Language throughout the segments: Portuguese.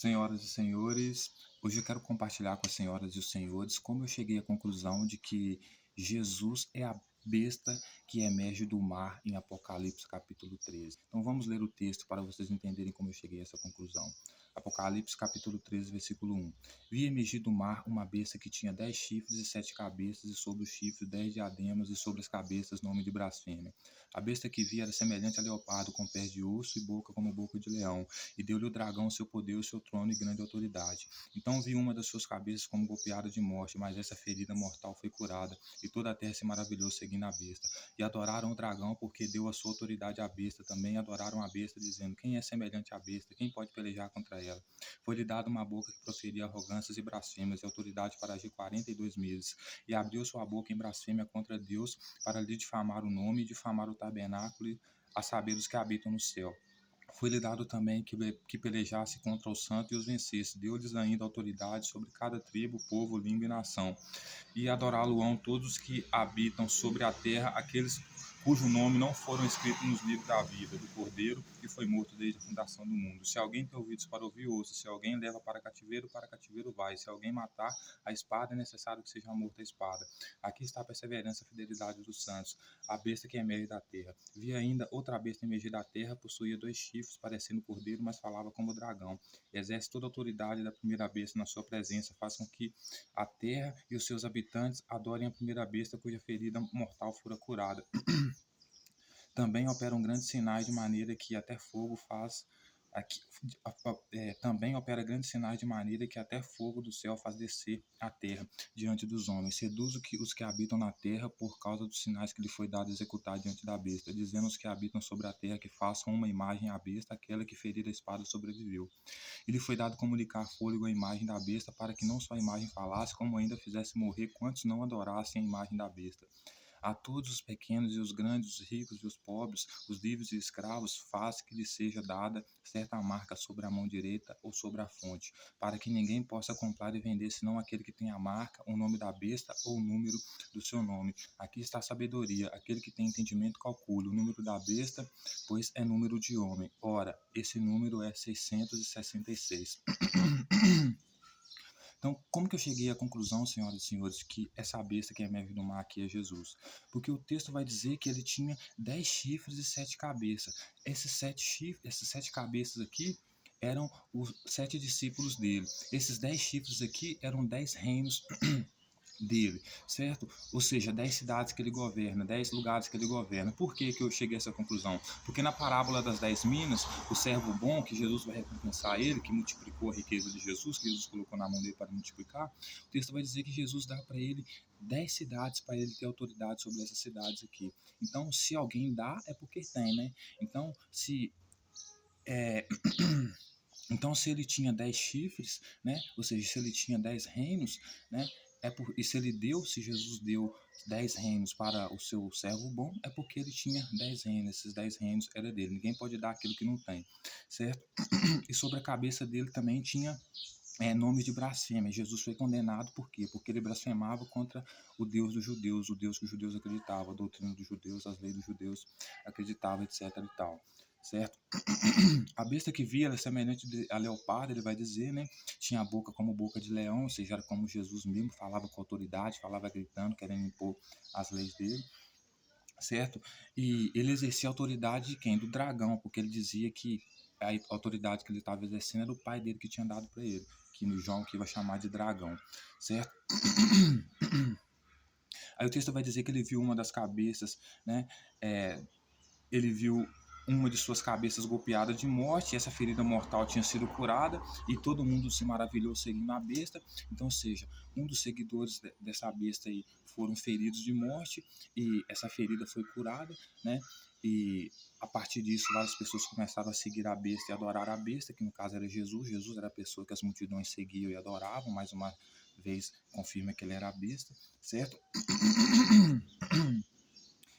Senhoras e senhores, hoje eu quero compartilhar com as senhoras e os senhores como eu cheguei à conclusão de que Jesus é a besta que emerge do mar em Apocalipse capítulo 13. Então vamos ler o texto para vocês entenderem como eu cheguei a essa conclusão. Apocalipse capítulo 13, versículo 1. Vi emergir do mar uma besta que tinha 10 chifres e 7 cabeças, e sobre os chifres 10 diademas, e sobre as cabeças nome de blasfêmia. A besta que vi era semelhante a leopardo, com pés de urso e boca como boca de leão. E deu-lhe o dragão o seu poder, o seu trono e grande autoridade. Então vi uma das suas cabeças como golpeada de morte, mas essa ferida mortal foi curada, e toda a terra se maravilhou seguindo a besta. E adoraram o dragão, porque deu a sua autoridade à besta. Também adoraram a besta, dizendo: quem é semelhante à besta? Quem pode pelejar contra ela? Foi-lhe dada uma boca que proferia arrogâncias e blasfêmias, e autoridade para agir 42 meses. E abriu sua boca em blasfêmia contra Deus, para lhe difamar o nome e difamar o tabernáculo, a saber, os que habitam no céu. Foi-lhe dado também que pelejasse contra o santo e os vencesse. Deu-lhes ainda autoridade sobre cada tribo, povo, língua e nação. E adorá-lo-ão todos que habitam sobre a terra, aqueles cujo nome não foram escritos nos livros da vida do Cordeiro, que foi morto desde a fundação do mundo. Se alguém tem ouvidos para ouvir, ouça. Se alguém leva para cativeiro vai. Se alguém matar a espada, é necessário que seja morto a espada. Aqui está a perseverança e a fidelidade dos santos, a besta que emerge da terra. Vi ainda outra besta emergir da terra, possuía 2 chifres, parecendo cordeiro, mas falava como dragão. Exerce toda a autoridade da primeira besta na sua presença, faz com que a terra e os seus habitantes adorem a primeira besta cuja ferida mortal fora curada. Também operam grandes sinais de maneira que até fogo faz também opera grandes sinais de maneira que até fogo do céu faz descer a terra diante dos homens. Seduz os que habitam na terra por causa dos sinais que lhe foi dado executar diante da besta, dizendo aos que habitam sobre a terra que façam uma imagem à besta, aquela que ferida a espada sobreviveu. E lhe foi dado comunicar fôlego à imagem da besta, para que não só a imagem falasse, como ainda fizesse morrer quantos não adorassem a imagem da besta. A todos os pequenos e os grandes, os ricos e os pobres, os livres e escravos, faz que lhe seja dada certa marca sobre a mão direita ou sobre a fronte, para que ninguém possa comprar e vender senão aquele que tem a marca, o nome da besta ou o número do seu nome. Aqui está a sabedoria. Aquele que tem entendimento calcule o número da besta, pois é número de homem. Ora, esse número é 666. Então, como que eu cheguei à conclusão, senhoras e senhores, que essa besta que emerge do mar aqui é Jesus? Porque o texto vai dizer que ele tinha 10 chifres e 7 cabeças. Essas 7 cabeças aqui eram os 7 discípulos dele. Esses 10 chifres aqui eram 10 reinos dele, certo? Ou seja, 10 cidades que ele governa, 10 lugares que ele governa. Por que eu cheguei a essa conclusão? Porque na parábola das 10 minas, o servo bom, que Jesus vai recompensar ele, que multiplicou a riqueza de Jesus, que Jesus colocou na mão dele para multiplicar, o texto vai dizer que Jesus dá para ele 10 cidades, para ele ter autoridade sobre essas cidades aqui. Então, se alguém dá, é porque tem, né? Então, se ele tinha 10 chifres, né? Ou seja, se ele tinha 10 reinos, né? E se Jesus deu 10 reinos para o seu servo bom, é porque ele tinha 10 reinos. Esses 10 reinos eram dele. Ninguém pode dar aquilo que não tem, certo? E sobre a cabeça dele também tinha nomes de blasfêmia. Jesus foi condenado por quê? Porque ele blasfemava contra o Deus dos judeus, o Deus que os judeus acreditavam, a doutrina dos judeus, as leis dos judeus acreditavam, etc. e tal, certo? A besta que via era semelhante a leopardo, ele vai dizer, né? Tinha a boca como boca de leão, ou seja, era como Jesus mesmo, falava com autoridade, falava gritando, querendo impor as leis dele, certo? E ele exercia a autoridade de quem? Do dragão, porque ele dizia que a autoridade que ele estava exercendo era o pai dele que tinha dado para ele, que no João que vai chamar de dragão, certo? Aí o texto vai dizer que ele viu uma das cabeças, né? Ele viu uma de suas cabeças golpeada de morte, e essa ferida mortal tinha sido curada, e todo mundo se maravilhou seguindo a besta. Então, ou seja, um dos seguidores dessa besta aí foram feridos de morte, e essa ferida foi curada, né? E a partir disso, várias pessoas começaram a seguir a besta e adorar a besta, que no caso era Jesus. Jesus era a pessoa que as multidões seguiam e adoravam, mais uma vez confirma que ele era a besta, certo?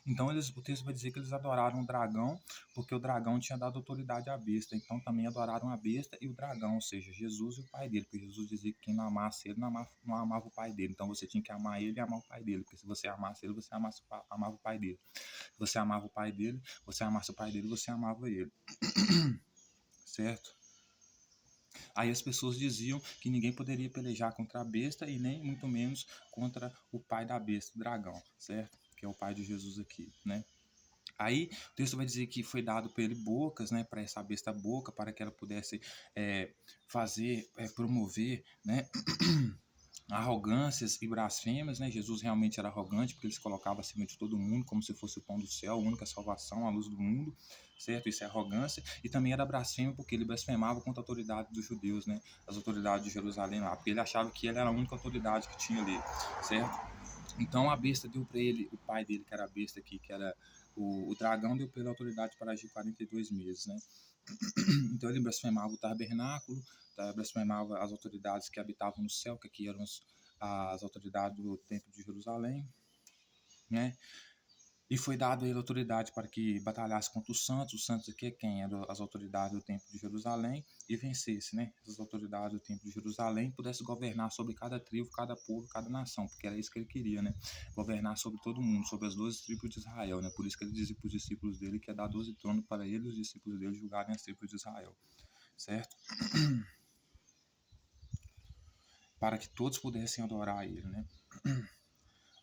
Então o texto vai dizer que eles adoraram o dragão, porque o dragão tinha dado autoridade à besta. Então também adoraram a besta e o dragão, ou seja, Jesus e o pai dele. Porque Jesus dizia que quem não amasse ele não amava o pai dele. Então você tinha que amar ele e amar o pai dele. Porque se você amasse ele, você amava o pai dele. Se você amava o pai dele, você amasse o pai dele, você amava ele. Certo? Aí as pessoas diziam que ninguém poderia pelejar contra a besta e nem muito menos contra o pai da besta, o dragão, certo? Que é o pai de Jesus aqui, né? Aí o texto vai dizer que foi dado para ele bocas, né, para essa besta boca, para que ela pudesse promover, né, arrogâncias e blasfêmias, né? Jesus realmente era arrogante porque ele se colocava acima de todo mundo, como se fosse o pão do céu, a única salvação, a luz do mundo, certo? Isso é arrogância. E também era blasfêmia porque ele blasfemava contra a autoridade dos judeus, né? As autoridades de Jerusalém lá, porque ele achava que ele era a única autoridade que tinha ali, certo? Então a besta deu para ele, o pai dele, que era a besta aqui, que era o dragão, deu para ele a autoridade para agir 42 meses, né? Então ele blasfemava o tabernáculo, blasfemava as autoridades que habitavam no céu, que aqui eram as autoridades do templo de Jerusalém, né? E foi dado a ele autoridade para que batalhasse contra os santos aqui é quem? Eram as autoridades do templo de Jerusalém, e vencesse, né? Essas autoridades do templo de Jerusalém pudesse governar sobre cada tribo, cada povo, cada nação, porque era isso que ele queria, né? Governar sobre todo mundo, sobre as 12 tribos de Israel, né? Por isso que ele dizia para os discípulos dele que ia dar 12 tronos para ele e os discípulos dele julgarem as tribos de Israel, certo? Para que todos pudessem adorar ele, né?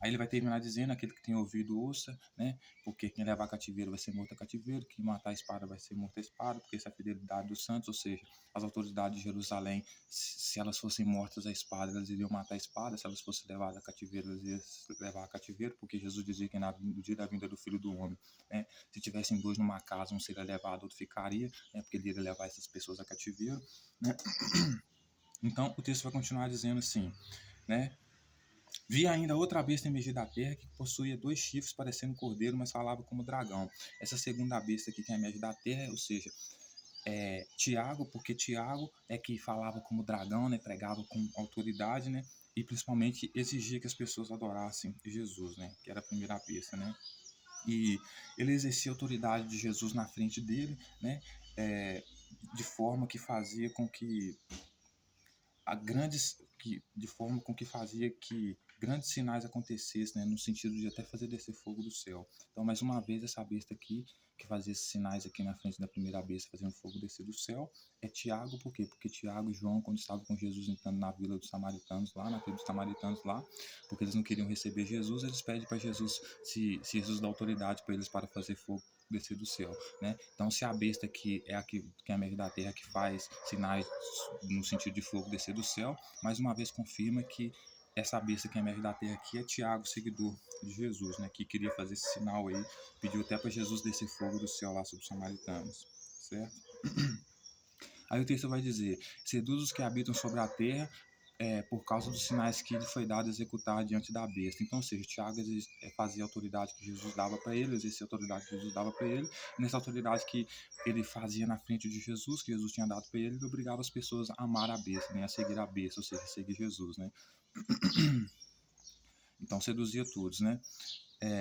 Aí ele vai terminar dizendo: aquele que tem ouvido ouça, né? Porque quem levar cativeiro vai ser morto a cativeiro, quem matar a espada vai ser morto a espada, porque essa é a fidelidade dos santos, ou seja, as autoridades de Jerusalém, se elas fossem mortas a espada, elas iriam matar a espada, se elas fossem levadas a cativeiro, elas iriam levar a cativeiro, porque Jesus dizia que no dia da vinda do Filho do Homem, né? Se tivessem dois numa casa, um seria levado, outro ficaria, né? Porque ele iria levar essas pessoas a cativeiro, né? Então o texto vai continuar dizendo assim, né? Vi ainda outra besta emergir da terra que possuía 2 chifres parecendo cordeiro, mas falava como dragão. Essa segunda besta aqui que emerge da terra, ou seja, Tiago, porque Tiago é que falava como dragão, né, pregava com autoridade, né, e principalmente exigia que as pessoas adorassem Jesus, né, que era a primeira besta, né. E ele exercia a autoridade de Jesus na frente dele, né, de forma que fazia com que de forma com que fazia que grandes sinais acontecessem, né, no sentido de até fazer descer fogo do céu. Então, mais uma vez, essa besta aqui, que fazia esses sinais aqui na frente da primeira besta, fazendo fogo descer do céu, é Tiago. Por quê? Porque Tiago e João, quando estavam com Jesus entrando na vila dos samaritanos lá, na tribo dos samaritanos lá, porque eles não queriam receber Jesus, eles pedem para Jesus, se Jesus dá autoridade para eles para fazer fogo descer do céu, né? Então, se a besta que é a que é a média da terra que faz sinais no sentido de fogo descer do céu, mais uma vez confirma que essa besta que emerge da terra aqui é Tiago, seguidor de Jesus, né? Que queria fazer esse sinal aí, pediu até para Jesus descer fogo do céu lá sobre os samaritanos, certo? Aí o texto vai dizer: seduz os que habitam sobre a terra, por causa dos sinais que lhe foi dado executar diante da besta. Então, ou seja, Tiago fazia a autoridade que Jesus dava para ele, exercia a autoridade que Jesus dava para ele, e nessa autoridade que ele fazia na frente de Jesus, que Jesus tinha dado para ele, ele obrigava as pessoas a amar a besta, né, a seguir a besta, ou seja, a seguir Jesus, né? Então seduzia todos, né?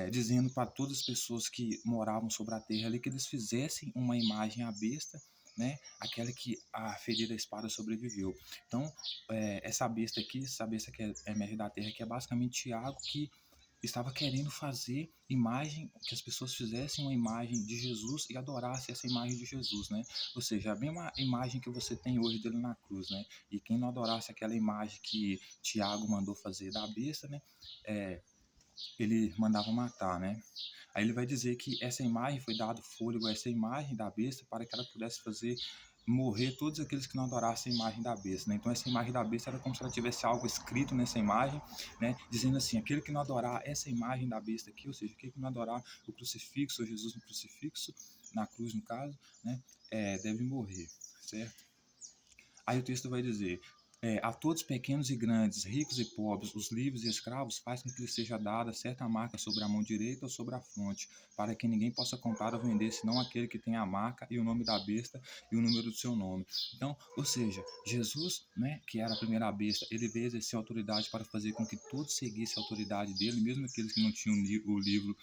Dizendo para todas as pessoas que moravam sobre a terra ali que eles fizessem uma imagem à besta, né? Aquela que a ferida da espada sobreviveu. Então, essa besta aqui, essa besta que é emerge da terra, que é basicamente Tiago, que estava querendo fazer imagem, que as pessoas fizessem uma imagem de Jesus e adorassem essa imagem de Jesus, né? Ou seja, a mesma imagem que você tem hoje dele na cruz, né? E quem não adorasse aquela imagem que Tiago mandou fazer da besta, né? Ele mandava matar, né? Aí ele vai dizer que essa imagem foi dado fôlego a essa imagem da besta para que ela pudesse fazer morrer todos aqueles que não adorassem a imagem da besta, né? Então essa imagem da besta era como se ela tivesse algo escrito nessa imagem, né? Dizendo assim: aquele que não adorar essa imagem da besta aqui, ou seja, aquele que não adorar o crucifixo, ou Jesus no crucifixo, na cruz no caso, né? Deve morrer, certo? Aí o texto vai dizer: a todos pequenos e grandes, ricos e pobres, os livres e escravos, faz com que lhe seja dada certa marca sobre a mão direita ou sobre a fronte, para que ninguém possa comprar ou vender, senão aquele que tem a marca e o nome da besta e o número do seu nome. Então, ou seja, Jesus, né, que era a primeira besta, ele veio exercer autoridade para fazer com que todos seguissem a autoridade dele, mesmo aqueles que não tinham o livro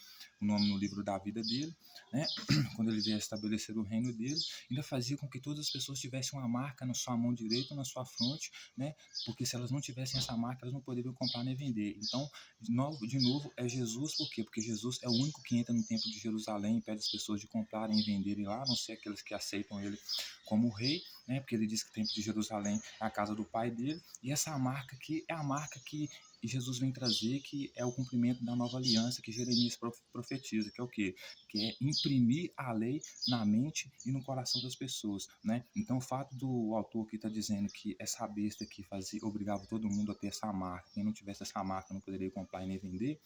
o nome no livro da vida dele, né? Quando ele vier estabelecer o reino dele, ainda fazia com que todas as pessoas tivessem uma marca na sua mão direita ou na sua fronte, né? Porque se elas não tivessem essa marca, elas não poderiam comprar nem vender. Então, de novo é Jesus, por quê? Porque Jesus é o único que entra no templo de Jerusalém e pede às pessoas de comprarem e venderem lá, a não ser aqueles que aceitam ele como rei, né? Porque ele diz que o templo de Jerusalém é a casa do pai dele, e essa marca aqui é a marca que Jesus vem trazer, que é o cumprimento da nova aliança que Jeremias profetiza, que é o quê? Que é imprimir a lei na mente e no coração das pessoas, né? Então, o fato do autor que está dizendo que essa besta que fazia, obrigava todo mundo a ter essa marca, quem não tivesse essa marca não poderia comprar e nem vender,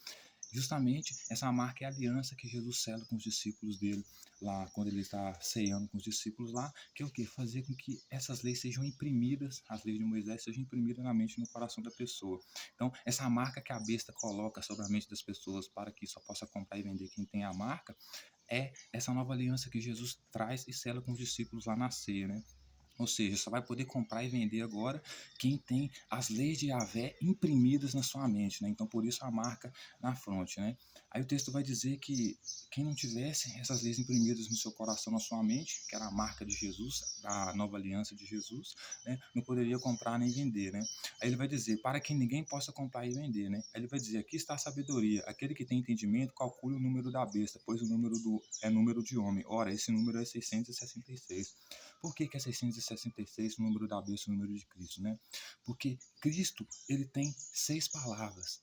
justamente essa marca é a aliança que Jesus sela com os discípulos dele, lá quando ele está ceando com os discípulos lá, que é o quê? Fazer com que essas leis sejam imprimidas, as leis de Moisés sejam imprimidas na mente e no coração da pessoa. Então, essa marca que a besta coloca sobre a mente das pessoas para que só possa comprar e vender quem tem a marca, é essa nova aliança que Jesus traz e sela com os discípulos lá na ceia, né? Ou seja, só vai poder comprar e vender agora quem tem as leis de Yahvé imprimidas na sua mente, né? Então, por isso a marca na fronte, né? Aí o texto vai dizer que quem não tivesse essas leis imprimidas no seu coração, na sua mente, que era a marca de Jesus, da nova aliança de Jesus, né? Não poderia comprar nem vender, né? Aí ele vai dizer, para que ninguém possa comprar e vender, né? Aí ele vai dizer, aqui está a sabedoria, aquele que tem entendimento, calcule o número da besta, pois o número é número de homem. Ora, esse número é 666. Por que é 666 o número da besta, o número de Cristo, né? Porque Cristo, ele tem 6 palavras.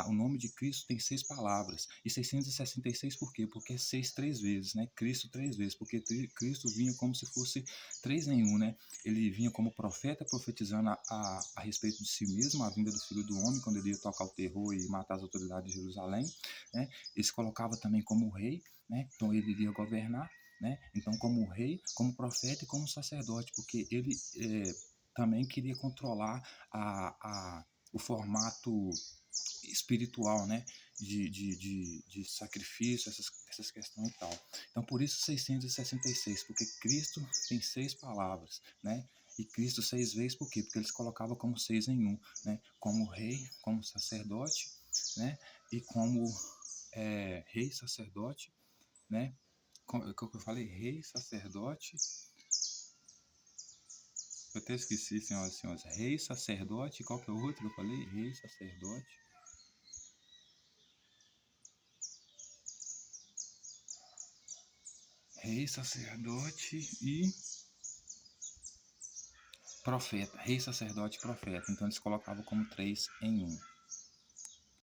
O nome de Cristo tem 6 palavras. E 666 por quê? Porque é 6 3 vezes, né? Cristo 3 vezes, porque Cristo vinha como se fosse 3 em 1, né? Ele vinha como profeta, profetizando a respeito de si mesmo, a vinda do Filho do Homem, quando ele ia tocar o terror e matar as autoridades de Jerusalém, né? Ele se colocava também como rei, né? Então ele iria governar, né? Então, como rei, como profeta e como sacerdote, porque ele também queria controlar o formato espiritual, né? De sacrifício, essas questões e tal. Então, por isso 666, porque Cristo tem 6 palavras, né? E Cristo 6 vezes, por quê? Porque ele se colocava como 6 em 1, né? Como rei, como sacerdote, né? E como rei, sacerdote, né? O que eu falei? Rei, sacerdote. Eu até esqueci, senhoras e senhores. Rei, sacerdote. Qual que é o outro que eu falei? Rei, sacerdote. Rei, sacerdote e profeta. Rei, sacerdote e profeta. Então eles colocavam como 3 em 1.